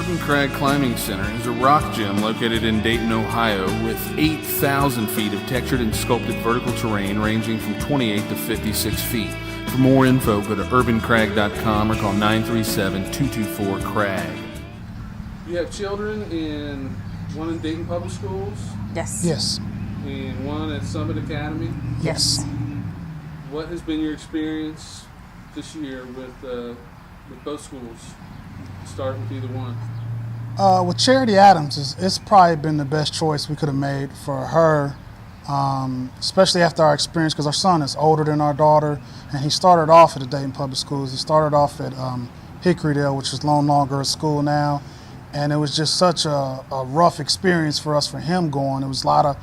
Urban Crag Climbing Center is a rock gym located in Dayton, Ohio, with 8,000 feet of textured and sculpted vertical terrain ranging from 28 to 56 feet. For more info, go to urbancrag.com or call 937-224-CRAG. You have children one in Dayton Public Schools Yes. Yes. and one at Summit Academy. Yes. What has been your experience this year with both schools? Start with either one. With Charity Adams, it's probably been the best choice we could have made for her, especially after our experience, because our son is older than our daughter, and he started off at the Dayton Public Schools. He started off at Hickorydale, which is no longer a school now, and it was just such a rough experience for us, for him going. It was a lot of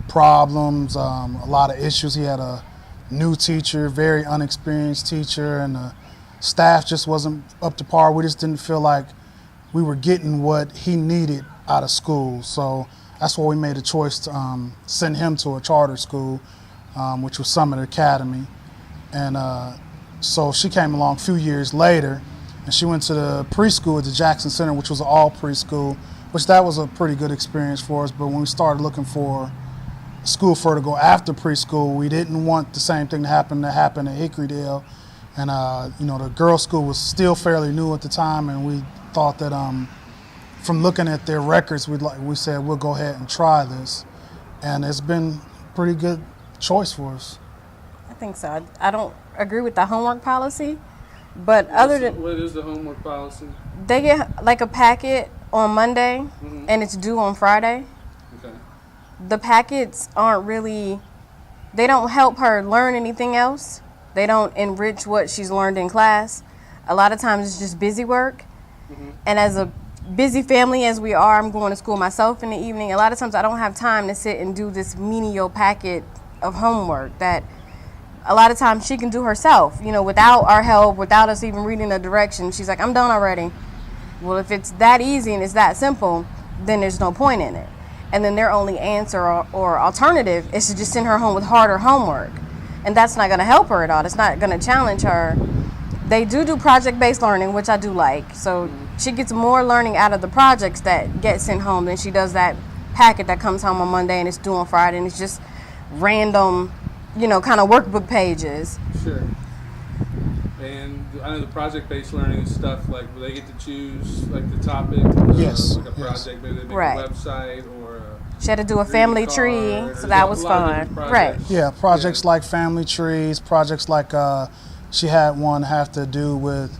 problems, a lot of issues. He had a new teacher, very unexperienced teacher, and the staff just wasn't up to par. We just didn't feel like we were getting what he needed out of school. So that's why we made a choice to send him to a charter school, which was Summit Academy. And so she came along a few years later, and she went to the preschool at the Jackson Center, which was an all preschool, which that was a pretty good experience for us. But when we started looking for a school for her to go after preschool, we didn't want the same thing to happen at Hickorydale. And the girls' school was still fairly new at the time, and we thought that from looking at their records, we said we'll go ahead and try this, and it's been a pretty good choice for us. I think so. I don't agree with the homework policy, but What is the homework policy? they get like a packet on Monday, and it's due on Friday. Okay. The packets aren't really, they don't help her learn anything else. They don't enrich what she's learned in class. A lot of times it's just busy work. And as a busy family as we are, I'm going to school myself in the evening. A lot of times I don't have time to sit and do this menial packet of homework that a lot of times she can do herself, without our help, without us even reading the directions. She's like, I'm done already. Well, if it's that easy and it's that simple, then there's no point in it. And then their only answer or alternative is to just send her home with harder homework. And that's not going to help her at all. It's not going to challenge her. They do project-based learning, which I do like. So she gets more learning out of the projects that get sent home than she does that packet that comes home on Monday and it's due on Friday, and it's just random, kind of workbook pages. Sure. And I know the project-based learning is stuff like, will they get to choose like the topic? Yes. Like a project, maybe they make Right. a website or She had to do a family tree, so that was fun. Right. Yeah, projects like family trees, projects like she had one have to do with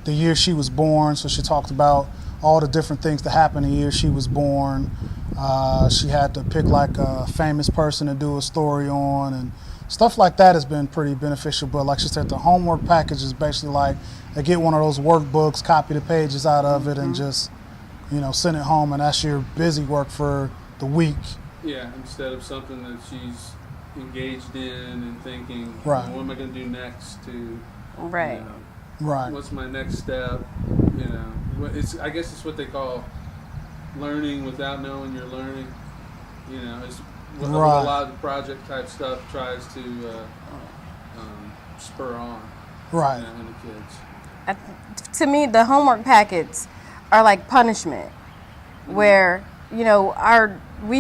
the year she was born, so she talked about all the different things that happened the year she was born. She had to pick like a famous person to do a story on, and stuff like that has been pretty beneficial. But like she said, the homework package is basically like they get one of those workbooks, copy the pages out of it, and just send it home, and that's your busy work for the week. Yeah, instead of something that she's engaged in and thinking, Right. what am I going to do next to, Right. Right. what's my next step? I guess it's what they call learning without knowing you're learning. It's what a Right. lot of the project type stuff tries to spur on. Right. In the kids. To me, the homework packets are like punishment, where we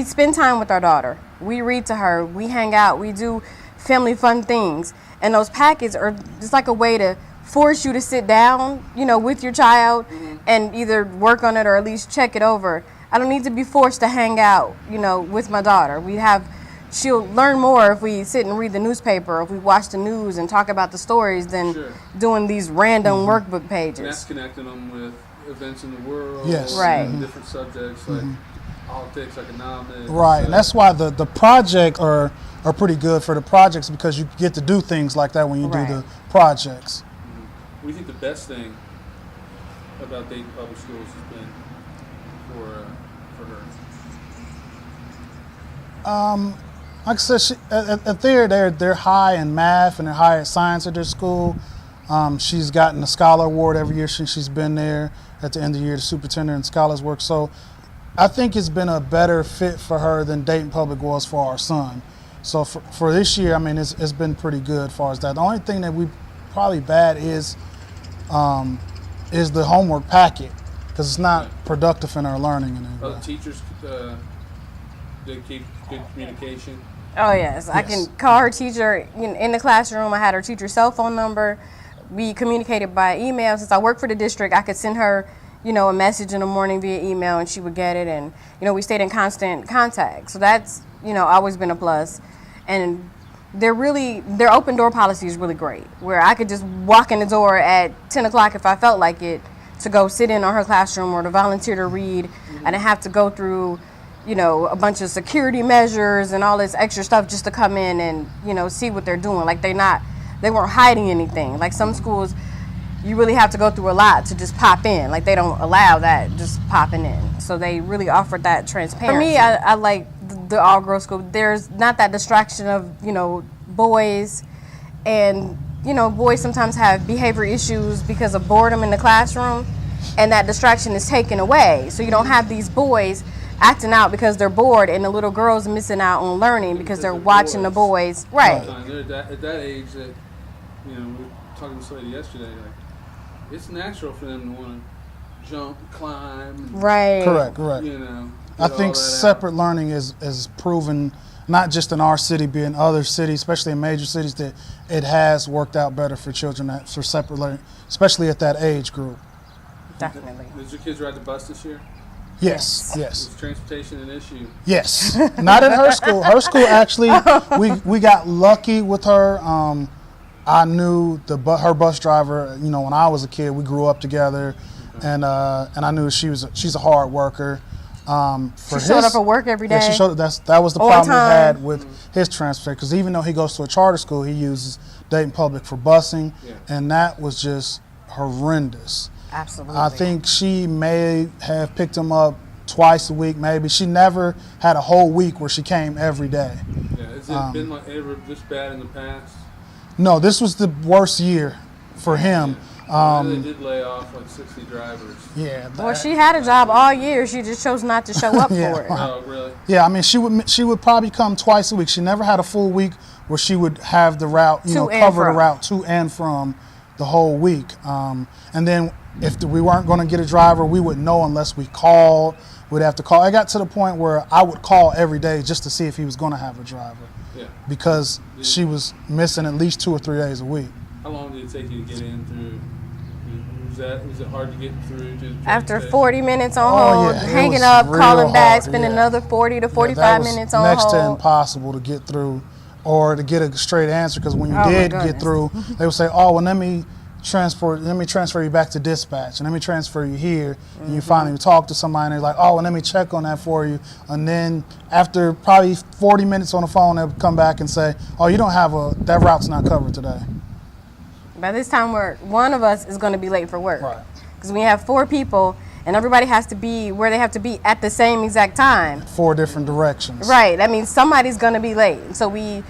spend time with our daughter, we read to her, we hang out, we do family fun things, and those packets are just like a way to force you to sit down, with your child and either work on it or at least check it over. I don't need to be forced to hang out, with my daughter. She'll learn more if we sit and read the newspaper, or if we watch the news and talk about the stories than Sure. doing these random workbook And pages. that's connecting them with events in the world, Yes. Right. different subjects like politics, economics. Right, and that's why the projects are pretty good for the projects, because you get to do things like that when you Right. do the projects. We think the best thing about Dayton Public Schools has been for her. Like I said, they're high in math and they're high at science at their school. She's gotten a scholar award every year since she's been there. At the end of the year, the superintendent and scholars work. So I think it's been a better fit for her than Dayton Public was for our son. So for this year, it's been pretty good as far as that. The only thing that we probably bad is the homework packet. because it's not productive in her learning in any way. Teachers, they keep good communication. Oh yes, I can call her teacher in the classroom. I had her teacher's cell phone number. We communicated by email. Since I work for the district, I could send her, a message in the morning via email, and she would get it. And we stayed in constant contact. So that's always been a plus. And their open door policy is really great, where I could just walk in the door at 10 o'clock if I felt like it to go sit in on her classroom or to volunteer to read. I didn't have to go through a bunch of security measures and all this extra stuff just to come in and, see what they're doing. Like they weren't hiding anything. Like some schools, you really have to go through a lot to just pop in. Like they don't allow that just popping in. So they really offered that transparency. For me, I like the all-girls school. There's not that distraction of, boys, and, boys sometimes have behavior issues because of boredom in the classroom, and that distraction is taken away. So you don't have these boys acting out because they're bored, and the little girls missing out on learning because they're watching the boys. Right. They're at that age that, we were talking to somebody yesterday, like, it's natural for them to want to jump, climb. Right. Correct. I think separate out. Learning is proven, not just in our city, but in other cities, especially in major cities, that it has worked out better for children for separate learning, especially at that age group. Definitely. Did your kids ride the bus this year? Yes. Is transportation an issue? Yes. Not in her school. Her school actually, we got lucky with her. I knew her bus driver. When I was a kid, we grew up together, and I knew she's a hard worker. She showed up for work every day. Yeah, she showed. That was the problem we had with his transportation, because even though he goes to a charter school, he uses Dayton Public for busing, and that was just horrendous. Absolutely. I think she may have picked him up twice a week, maybe. She never had a whole week where she came every day. Yeah, has it been ever this bad in the past? No, this was the worst year for him. They did lay off like 60 drivers. Yeah. Well, she had a job all year. She just chose not to show up for it. Oh, really? Yeah, I mean, she would probably come twice a week. She never had a full week where she would have the route, cover the route to and from the whole week. And then if we weren't going to get a driver, we wouldn't know unless we called. We'd have to call. I got to the point where I would call every day just to see if he was going to have a driver. Yeah. Because she was missing at least 2 or 3 days a week. How long did it take you to get in through? Was it hard to get through to after 40 minutes on hold, hanging up, calling back, spend another 40 to 45 minutes on hold? Next to impossible to get through or to get a straight answer, because when you did get through, they would say, oh, well, let me transfer you back to dispatch, and let me transfer you here. And you finally talk to somebody, and they're like, oh, well, let me check on that for you. And then after probably 40 minutes on the phone, they'll come back and say, oh, you don't have that route's not covered today. By this time, one of us is going to be late for work. Right. Because we have 4 people, and everybody has to be where they have to be at the same exact time. 4 different directions. Right. I mean, somebody's going to be late. So we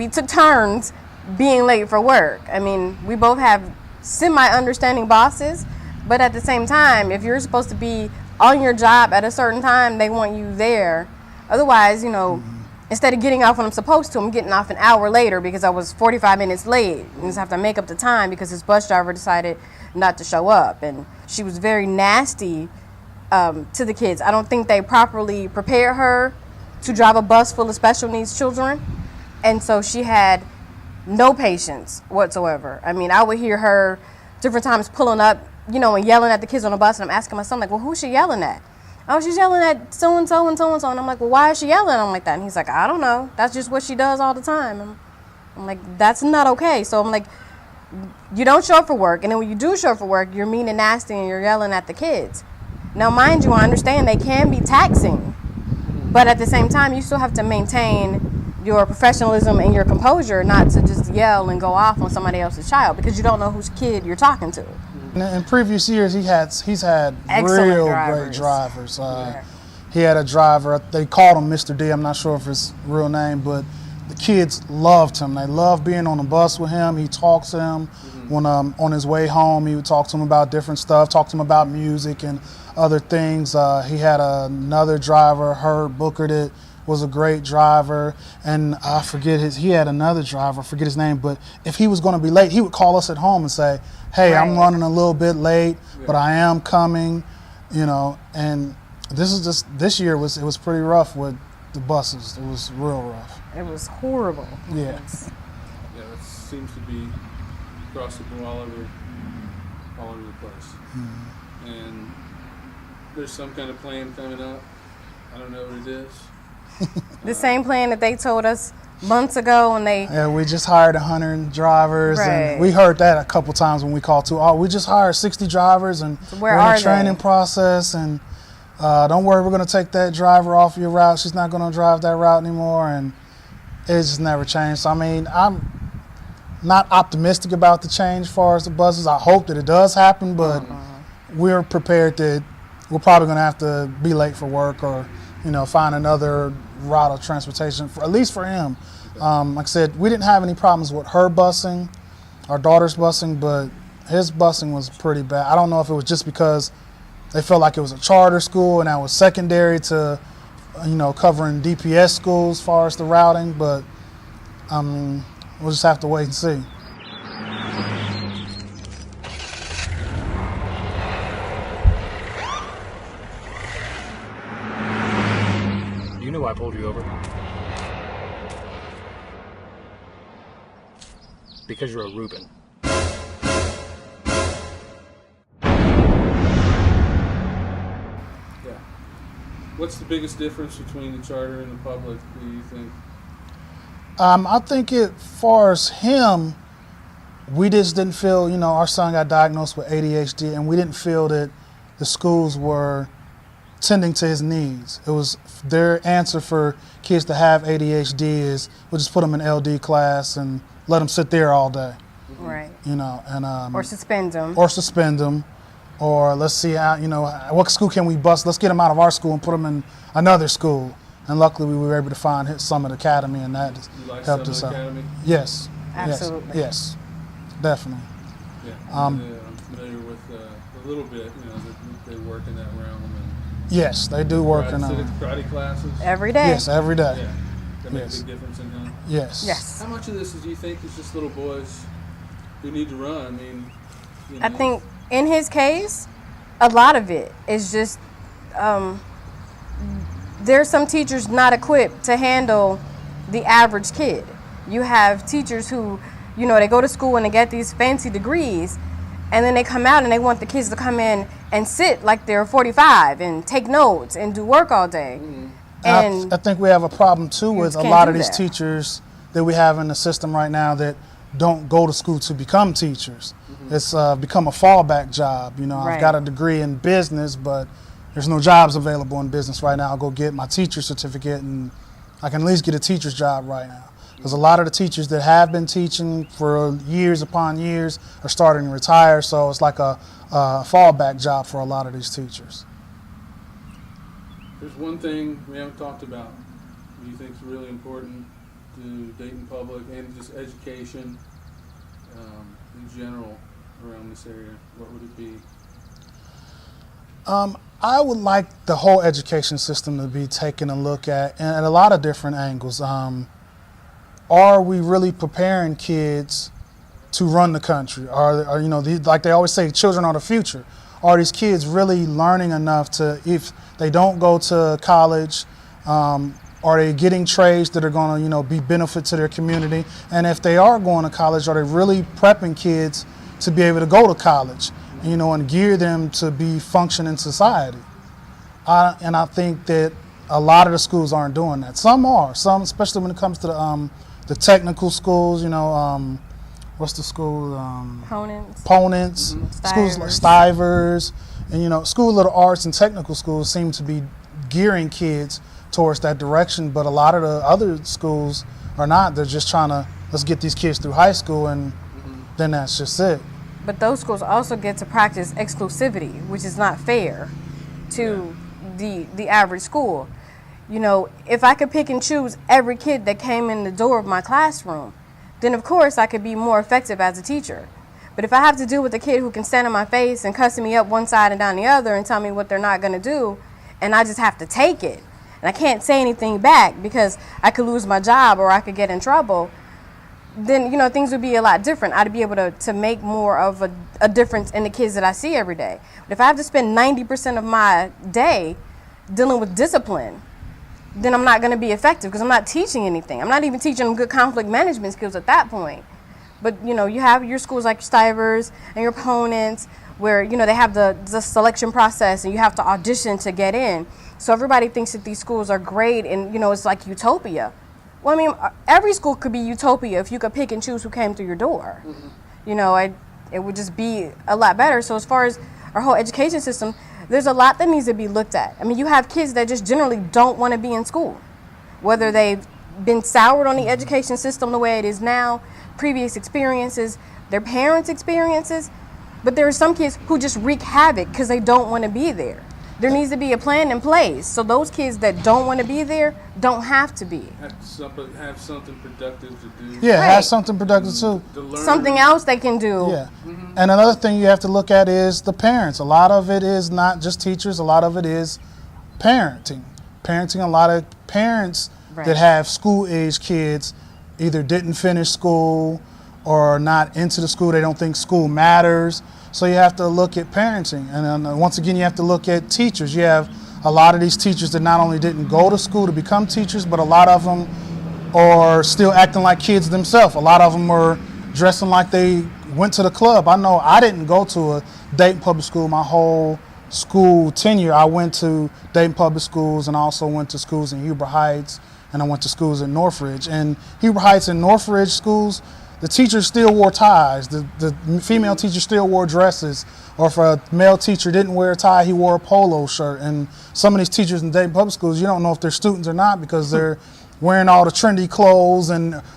took turns being late for work. I mean, we both have semi-understanding bosses, but at the same time, if you're supposed to be on your job at a certain time, they want you there. Otherwise, instead of getting off when I'm supposed to, I'm getting off an hour later because I was 45 minutes late. And just have to make up the time because his bus driver decided not to show up. And she was very nasty to the kids. I don't think they properly prepared her to drive a bus full of special needs children. And so she had no patience whatsoever. I mean, I would hear her different times pulling up, and yelling at the kids on the bus. And I'm asking my son, like, well, who's she yelling at? Oh, she's yelling at so-and-so and so-and-so. And I'm like, well, why is she yelling at them like that? And he's like, I don't know. That's just what she does all the time. I'm like, that's not okay. So I'm like, you don't show up for work. And then when you do show up for work, you're mean and nasty and you're yelling at the kids. Now, mind you, I understand they can be taxing. But at the same time, you still have to maintain your professionalism and your composure, not to just yell and go off on somebody else's child because you don't know whose kid you're talking to. In previous years, he's had excellent real drivers. Great drivers. He had a driver. They called him Mr. D. I'm not sure if his real name, but the kids loved him. They loved being on the bus with him. He talked to them when on his way home. He would talk to them about different stuff. Talk to them about music and other things. He had another driver, Herb Booker, that was a great driver, and I forget he had another driver, I forget his name, but if he was going to be late, he would call us at home and say, hey, I'm running a little bit late, but I am coming. you know, and this year it was pretty rough with the buses. It was real rough. It was horrible. Yeah. Yeah, that seems to be across the board all over the place. Mm-hmm. And there's some kind of plan coming up. I don't know what it is. The same plan that they told us months ago, and Yeah, we just hired 100 drivers, Right. and we heard that a couple times when we called too. Oh, we just hired 60 drivers, and Where we're in are the training they? process, and don't worry, we're going to take that driver off your route. She's not going to drive that route anymore, and it just never changed. So, I mean, I'm not optimistic about the change as far as the buses. I hope that it does happen, but we're prepared that we're probably going to have to be late for work or, you know, find another route of transportation, at least for him. Like I said, we didn't have any problems with her busing, our daughter's busing, but his busing was pretty bad. I don't know if it was just because they felt like it was a charter school and that was secondary to, you know, covering DPS schools as far as the routing, but we'll just have to wait and see. You knew I pulled you over. Because you're a Reuben. Yeah. What's the biggest difference between the charter and the public, do you think? I think as far as him, we just didn't feel, you know, our son got diagnosed with ADHD, and we didn't feel that the schools were tending to his needs. It was their answer for kids to have ADHD is we'll just put them in LD class and let them sit there all day, right, you know, and or suspend them. Or let's see how, you know, what school can we bust? Let's get them out of our school and put them in another school. And luckily, we were able to find Summit Academy, and that You like helped Summit us out. Academy? Yes. Absolutely. Yes. Definitely. Yeah. Um, I'm familiar with a little bit, you know, they work in that realm. And Yes, they do work in. karate classes. Every day. Yes, every day. Yeah. That make Yes. a big difference in him. Yes. Yes. How much of this do you think is just little boys who need to run? I mean, you know, I think in his case, a lot of it is just there's some teachers not equipped to handle the average kid. You have teachers who, you know, they go to school and they get these fancy degrees, and then they come out and they want the kids to come in and sit like they're 45 and take notes and do work all day. And I think we have a problem too with a can't lot do of these that. teachers that we have in the system right now that don't go to school to become teachers. It's become a fallback job. You know, I've Right. got a degree in business, but there's no jobs available in business right now. I'll go get my teacher's certificate and I can at least get a teacher's job right now. Because a lot of the teachers that have been teaching for years upon years are starting to retire, so it's like a fallback job for a lot of these teachers. there's one thing we haven't talked about. Do you think is really important to Dayton Public and just education in general around this area? What would it be? I would like the whole education system to be taken a look at and at a lot of different angles. Are we really preparing kids to run the country? Are you know, like they always say, children are the future. Are these kids really learning enough to, if they don't go to college, are they getting trades that are going to, you know, be benefit to their community? And if they are going to college, are they really prepping kids to be able to go to college, you know, and gear them to be function in society? And I think that a lot of the schools aren't doing that. Some are, especially when it comes to the technical schools, you know, what's the school? Ponents, schools like Stivers, and, you know, School of the Arts and technical schools seem to be gearing kids towards that direction, but a lot of the other schools are not. They're just trying to, let's get these kids through high school, and then that's just it. But those schools also get to practice exclusivity, which is not fair to the average school. You know, if I could pick and choose every kid that came in the door of my classroom, then of course I could be more effective as a teacher. But if I have to deal with a kid who can stand in my face and cussing me up one side and down the other and tell me what they're not going to do, and I just have to take it, and I can't say anything back because I could lose my job or I could get in trouble, then things would be a lot different. I'd be able to make more of a difference in the kids that I see every day. But if I have to spend 90% of my day dealing with discipline, then I'm not going to be effective because I'm not teaching anything. I'm not even teaching them good conflict management skills at that point. But you have your schools like Stivers and your opponents where they have the selection process and you have to audition to get in. So everybody thinks that these schools are great and it's like utopia. Well, I mean, every school could be utopia if you could pick and choose who came through your door. Mm-hmm. It would just be a lot better. So as far as our whole education system, there's a lot that needs to be looked at. I mean, you have kids that just generally don't want to be in school, whether they've been soured on the education system the way it is now, previous experiences, their parents' experiences. But there are some kids who just wreak havoc because they don't want to be there. There needs to be a plan in place so those kids that don't want to be there don't have to be. Have something productive to do. Yeah, Right. have something productive too. Something else they can do. Yeah. Mm-hmm. And another thing you have to look at is the parents. A lot of it is not just teachers. A lot of it is parenting. A lot of parents Right. that have school-age kids either didn't finish school or not into the school. They don't think school matters. So you have to look at parenting. And then once again, you have to look at teachers. You have a lot of these teachers that not only didn't go to school to become teachers, but a lot of them are still acting like kids themselves. A lot of them are dressing like they went to the club. I know I didn't go to a Dayton public school my whole school tenure. I went to Dayton public schools and also went to schools in Huber Heights, and I went to schools in Northridge. And Huber Heights and Northridge schools, the teachers still wore ties. The female teacher still wore dresses. Or if a male teacher didn't wear a tie, he wore a polo shirt. And some of these teachers in Dayton public schools, you don't know if they're students or not because they're wearing all the trendy clothes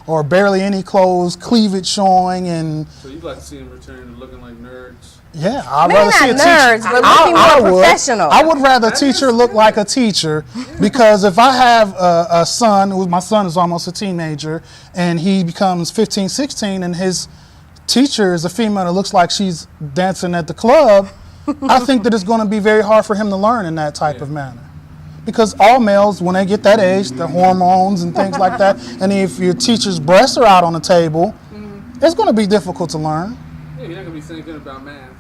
or barely any clothes, cleavage showing. And So you'd like to see them return to looking like nerds? yeah, I'd Maybe rather see a not teacher. nerds, but looking more professional. I would rather a teacher look like a teacher because if I have a son, my son is almost a teenager, and he becomes 15, 16, and his teacher is a female that looks like she's dancing at the club, I think that it's going to be very hard for him to learn in that type of manner. Because all males, when they get that age, the hormones and things like that, and if your teacher's breasts are out on the table, it's going to be difficult to learn. Yeah, you're not going to be thinking about math.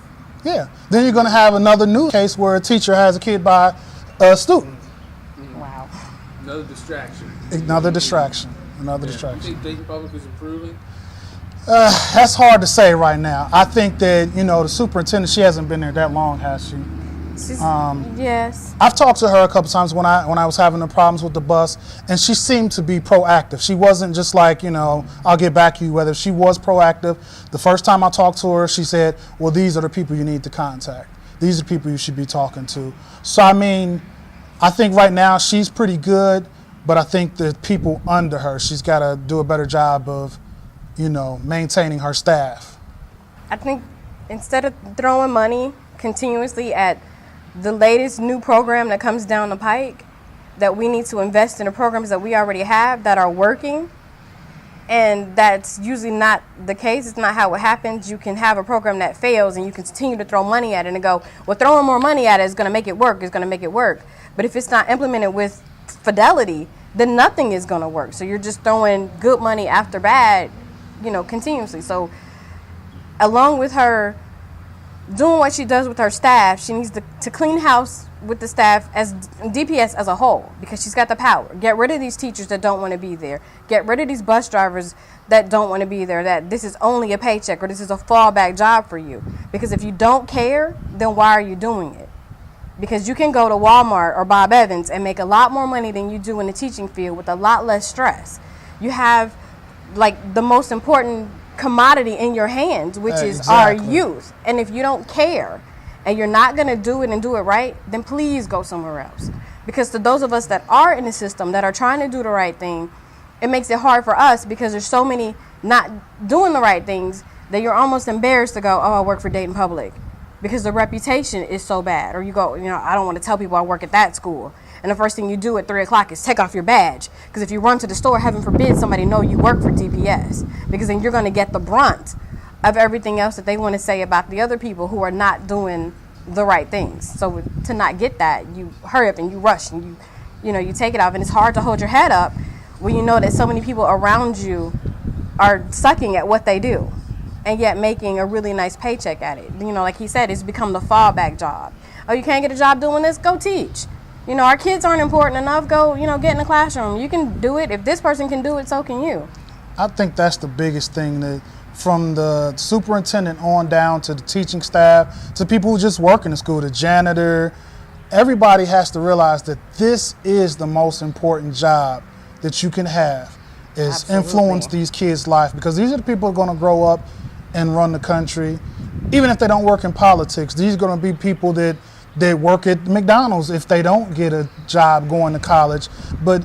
Yeah. Then you're going to have another new case where a teacher has a kid by a student. Wow. Another distraction. Another distraction. You think Dayton Public is improving? That's hard to say right now. I think that, the superintendent, she hasn't been there that long, has she? Yes. I've talked to her a couple times when I was having the problems with the bus, and she seemed to be proactive. She wasn't just like, I'll get back to you, whether she was proactive. The first time I talked to her, she said, well, these are the people you need to contact. These are the people you should be talking to. So, I think right now she's pretty good, but I think the people under her, she's got to do a better job of, maintaining her staff. I think instead of throwing money continuously at the latest new program that comes down the pike, that we need to invest in the programs that we already have that are working. And that's usually not the case. It's not how it happens. You can have a program that fails and you can continue to throw money at it and go, well, throwing more money at it is going to make it work. It's going to make it work. But if it's not implemented with fidelity, then nothing is going to work. So you're just throwing good money after bad, continuously. So along with her doing what she does with her staff, she needs to clean house with the staff as DPS as a whole, because she's got the power. Get rid of these teachers that don't want to be there. Get rid of these bus drivers that don't want to be there, that this is only a paycheck or this is a fallback job for you. Because if you don't care, then why are you doing it? Because you can go to Walmart or Bob Evans and make a lot more money than you do in the teaching field with a lot less stress. You have the most important commodity in your hands, which is our youth. And if you don't care and you're not going to do it and do it right, then please go somewhere else. Because to those of us that are in the system, that are trying to do the right thing, it makes it hard for us because there's so many not doing the right things that you're almost embarrassed to go, oh, I work for Dayton Public, because the reputation is so bad. Or you go, I don't want to tell people I work at that school. And the first thing you do at 3 o'clock is take off your badge. Because if you run to the store, heaven forbid somebody know you work for DPS. Because then you're going to get the brunt of everything else that they want to say about the other people who are not doing the right things. So to not get that, you hurry up and you rush and you take it off. And it's hard to hold your head up when you know that so many people around you are sucking at what they do and yet making a really nice paycheck at it. You know, like he said, it's become the fallback job. Oh, you can't get a job doing this? Go teach. You know, our kids aren't important enough. Go, you know, get in the classroom. You can do it. If this person can do it, so can you. I think that's the biggest thing, that from the superintendent on down to the teaching staff, to people who just work in the school, the janitor, everybody has to realize that this is the most important job that you can have, is Absolutely. influence these kids' life, because these are the people who are going to grow up and run the country. Even if they don't work in politics, these are going to be people that work at McDonald's if they don't get a job going to college. But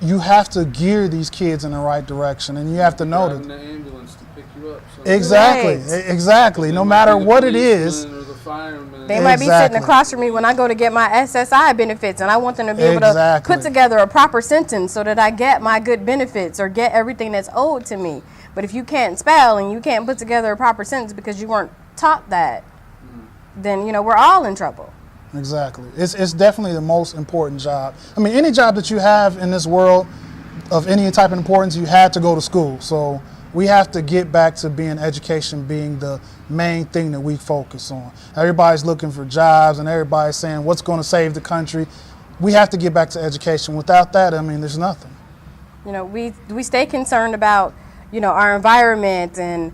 you have to gear these kids in the right direction, and you have to know Driving that. the ambulance to pick you up. Exactly, Right. exactly. No matter what it is, They might be sitting Exactly. across from me when I go to get my SSI benefits, and I want them to be able to Exactly. put together a proper sentence so that I get my good benefits or get everything that's owed to me. But if you can't spell and you can't put together a proper sentence because you weren't taught that, then, you know, we're all in trouble. exactly. It's definitely the most important job. I mean, any job that you have in this world of any type of importance, you had to go to school. So we have to get back to being education being the main thing that we focus on. Everybody's looking for jobs and everybody's saying what's going to save the country. We have to get back to education. Without that, I mean, there's nothing. You know, we stay concerned about, you know, our environment and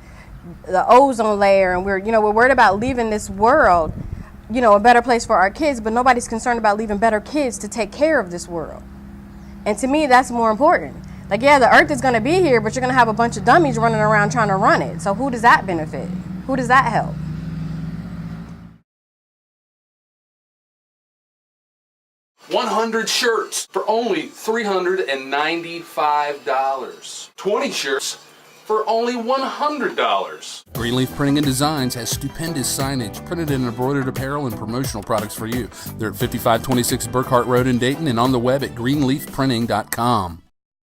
the ozone layer, and we're worried about leaving this world, you know, a better place for our kids, but nobody's concerned about leaving better kids to take care of this world. And to me, that's more important. Like, yeah, the earth is going to be here, but you're going to have a bunch of dummies running around trying to run it. So who does that benefit? Who does that help? $100 shirts for only $395. 20 shirts for only $100. Greenleaf Printing and Designs has stupendous signage, printed and embroidered apparel, and promotional products for you. They're at 5526 Burkhart Road in Dayton and on the web at greenleafprinting.com.